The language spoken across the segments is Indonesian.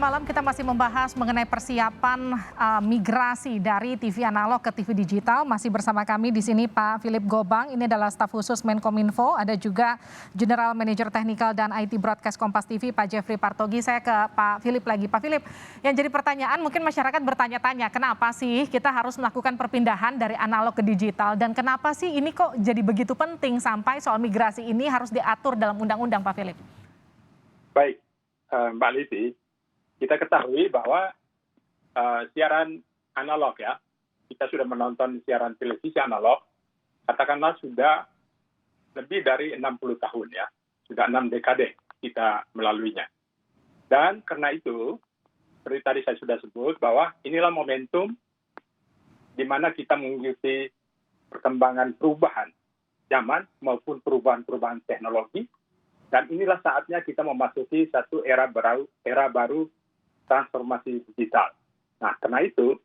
malam kita masih membahas mengenai persiapan migrasi dari TV analog ke TV digital. Masih bersama kami di sini Pak Philip Gobang, ini adalah staf khusus Menkominfo. Ada juga General Manager Technical dan IT Broadcast Kompas TV, Pak Jeffrey Partogi. Saya ke Pak Philip lagi. Pak Philip, yang jadi pertanyaan mungkin masyarakat bertanya-tanya, kenapa sih kita harus melakukan perpindahan dari analog ke digital? Dan kenapa sih ini kok jadi begitu penting sampai soal migrasi ini harus diatur dalam undang-undang, Pak Philip? Baik, Mbak Liti, kita ketahui bahwa siaran analog ya, kita sudah menonton siaran televisi analog, katakanlah sudah lebih dari 60 tahun ya, sudah 6 dekade kita melaluinya. Dan karena itu, seperti tadi saya sudah sebut bahwa inilah momentum di mana kita mengikuti perkembangan perubahan zaman maupun perubahan-perubahan teknologi. Dan inilah saatnya kita memasuki satu era baru transformasi digital. Nah, karena itu,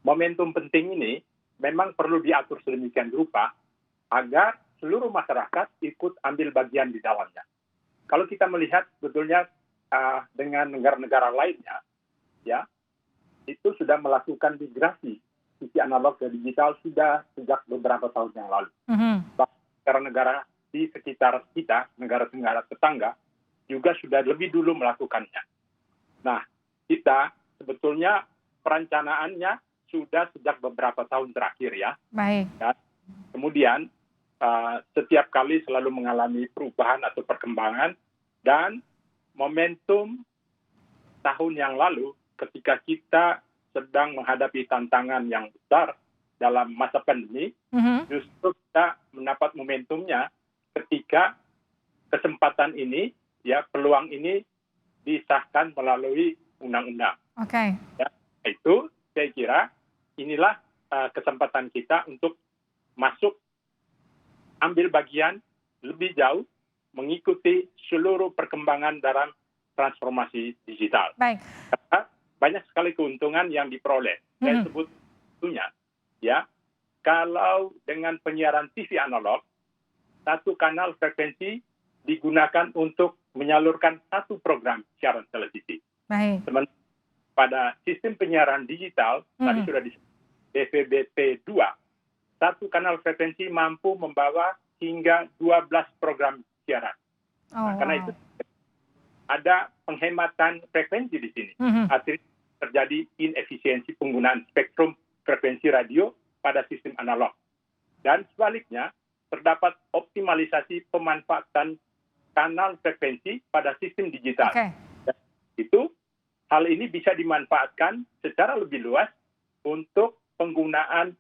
momentum penting ini memang perlu diatur sedemikian rupa agar seluruh masyarakat ikut ambil bagian di dalamnya. Kalau kita melihat sebetulnya dengan negara-negara lainnya, ya, itu sudah melakukan migrasi TV analog ke digital sudah sejak beberapa tahun yang lalu. Negara-negara di sekitar kita, negara-negara tetangga, juga sudah lebih dulu melakukannya. Nah, kita sebetulnya perencanaannya sudah sejak beberapa tahun terakhir ya. Baik. Dan kemudian setiap kali selalu mengalami perubahan atau perkembangan, dan momentum tahun yang lalu ketika kita sedang menghadapi tantangan yang besar dalam masa pandemi, justru kita mendapat momentumnya ketika kesempatan ini, ya, peluang ini disahkan melalui undang-undang. Oke. Ya, itu saya kira inilah kesempatan kita untuk masuk, ambil bagian lebih jauh, mengikuti seluruh perkembangan dalam transformasi digital. Baik. Karena banyak sekali keuntungan yang diperoleh. Saya sebut tentunya, ya, kalau dengan penyiaran TV analog, satu kanal frekuensi digunakan untuk menyalurkan satu program siaran televisi. Baik. Sementara pada sistem penyiaran digital, tadi sudah disebut DVB-T2, satu kanal frekuensi mampu membawa hingga 12 program siaran. Karena itu ada penghematan frekuensi di sini. Artinya terjadi inefisiensi penggunaan spektrum frekuensi radio pada sistem analog. Dan sebaliknya, terdapat optimalisasi pemanfaatan kanal frekuensi pada sistem digital. Dan itu, hal ini bisa dimanfaatkan secara lebih luas untuk penggunaan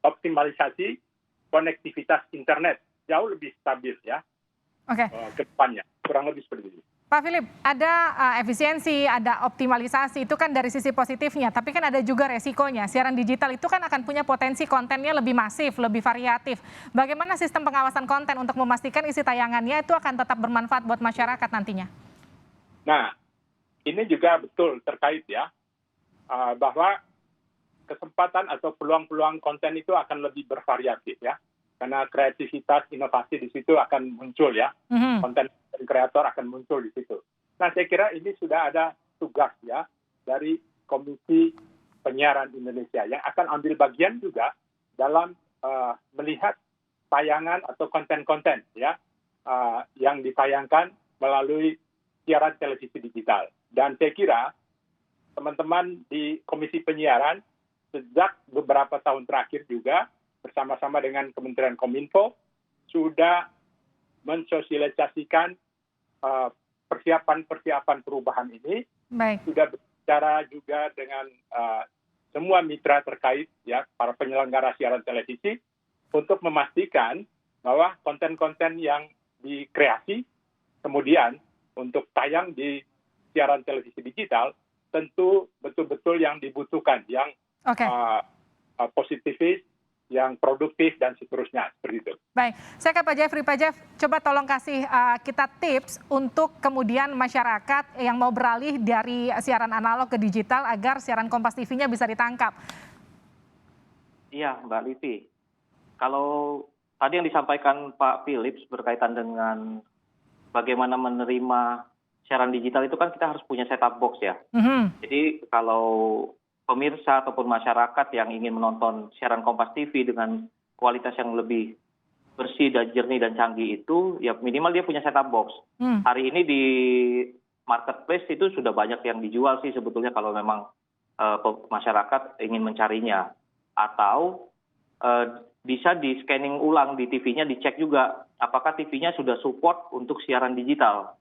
optimalisasi konektivitas internet jauh lebih stabil ya ke depannya. Kurang lebih seperti itu. Pak Philip, ada efisiensi, ada optimalisasi, itu kan dari sisi positifnya, tapi kan ada juga resikonya. Siaran digital itu kan akan punya potensi kontennya lebih masif, lebih variatif. Bagaimana sistem pengawasan konten untuk memastikan isi tayangannya itu akan tetap bermanfaat buat masyarakat nantinya? Nah, ini juga betul terkait ya, bahwa kesempatan atau peluang-peluang konten itu akan lebih bervariatif ya. Karena kreativitas, inovasi di situ akan muncul ya. Konten kreator akan muncul di situ. Nah, saya kira ini sudah ada tugas ya dari Komisi Penyiaran Indonesia yang akan ambil bagian juga dalam melihat tayangan atau konten-konten ya yang ditayangkan melalui siaran televisi digital. Dan saya kira teman-teman di Komisi Penyiaran sejak beberapa tahun terakhir juga bersama-sama dengan Kementerian Kominfo sudah mensosialisasikan persiapan perubahan ini. Baik. Sudah berbicara juga dengan semua mitra terkait ya, para penyelenggara siaran televisi untuk memastikan bahwa konten-konten yang dikreasi kemudian untuk tayang di siaran televisi digital tentu betul-betul yang dibutuhkan, yang positifis, yang produktif, dan seterusnya. Seperti itu. Baik, saya ke Pak Jeffrey. Pak Jeff, coba tolong kasih kita tips untuk kemudian masyarakat yang mau beralih dari siaran analog ke digital agar siaran Kompas TV-nya bisa ditangkap. Iya, Mbak Livi. Kalau tadi yang disampaikan Pak Philips berkaitan dengan bagaimana menerima siaran digital itu kan kita harus punya set-top box ya. Mhm. Jadi kalau pemirsa ataupun masyarakat yang ingin menonton siaran Kompas TV dengan kualitas yang lebih bersih dan jernih dan canggih itu, ya minimal dia punya set-top box. Hari ini di marketplace itu sudah banyak yang dijual sih sebetulnya kalau memang masyarakat ingin mencarinya. Atau bisa di scanning ulang di TV-nya, dicek juga apakah TV-nya sudah support untuk siaran digital.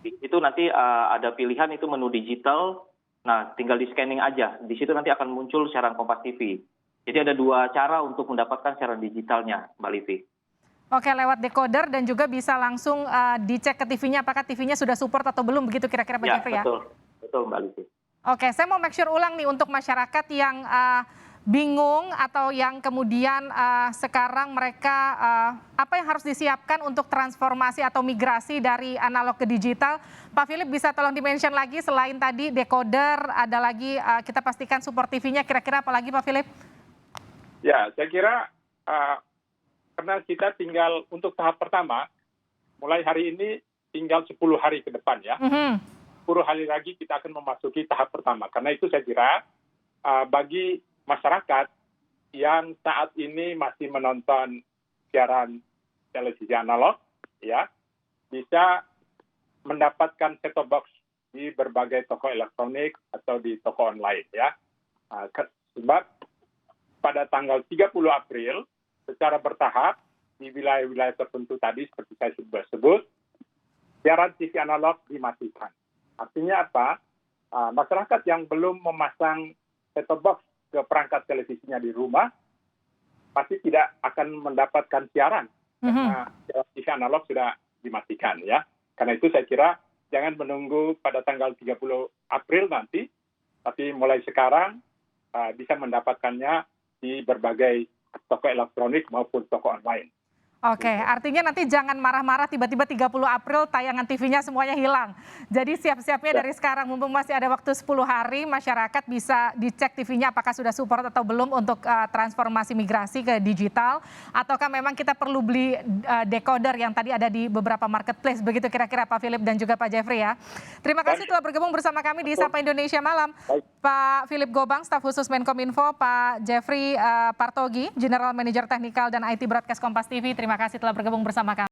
Itu nanti ada pilihan itu menu digital, nah tinggal di scanning aja. Di situ nanti akan muncul siaran Kompas TV. Jadi ada 2 cara untuk mendapatkan siaran digitalnya, Mbak Livi. Oke, lewat decoder dan juga bisa langsung dicek ke TV-nya apakah TV-nya sudah support atau belum, begitu kira-kira Pak Jeffrey ya? Betul Mbak Livi. Oke, saya mau make sure ulang nih untuk masyarakat yang bingung atau yang kemudian sekarang mereka apa yang harus disiapkan untuk transformasi atau migrasi dari analog ke digital. Pak Philip bisa tolong di-mention lagi selain tadi decoder, ada lagi kita pastikan support TV-nya, kira-kira apa lagi Pak Philip? Ya, saya kira karena kita tinggal untuk tahap pertama, mulai hari ini tinggal 10 hari ke depan ya. 10 hari lagi kita akan memasuki tahap pertama. Karena itu saya kira bagi masyarakat yang saat ini masih menonton siaran televisi analog, ya bisa mendapatkan set-top box di berbagai toko elektronik atau di toko online ya. Sebab pada tanggal 30 April secara bertahap di wilayah-wilayah tertentu tadi seperti saya sudah sebut, siaran TV analog dimatikan. Artinya apa? Masyarakat yang belum memasang set-top box ke perangkat televisinya di rumah pasti tidak akan mendapatkan siaran karena siaran TV analog sudah dimatikan ya. Karena itu saya kira jangan menunggu pada tanggal 30 April nanti, tapi mulai sekarang bisa mendapatkannya di berbagai toko elektronik maupun toko online. Oke, artinya nanti jangan marah-marah tiba-tiba 30 April tayangan TV-nya semuanya hilang. Jadi siap-siapnya dari sekarang, mumpung masih ada waktu 10 hari, masyarakat bisa dicek TV-nya apakah sudah support atau belum untuk transformasi migrasi ke digital, ataukah memang kita perlu beli decoder yang tadi ada di beberapa marketplace, begitu kira-kira Pak Philip dan juga Pak Jeffrey ya. Terima kasih telah bergabung bersama kami di Sapa Indonesia Malam. Pak Philip Gobang, staf khusus Menkominfo, Pak Jeffrey Partogi, General Manager Teknikal dan IT Broadcast Kompas TV. Terima kasih telah bergabung bersama kami.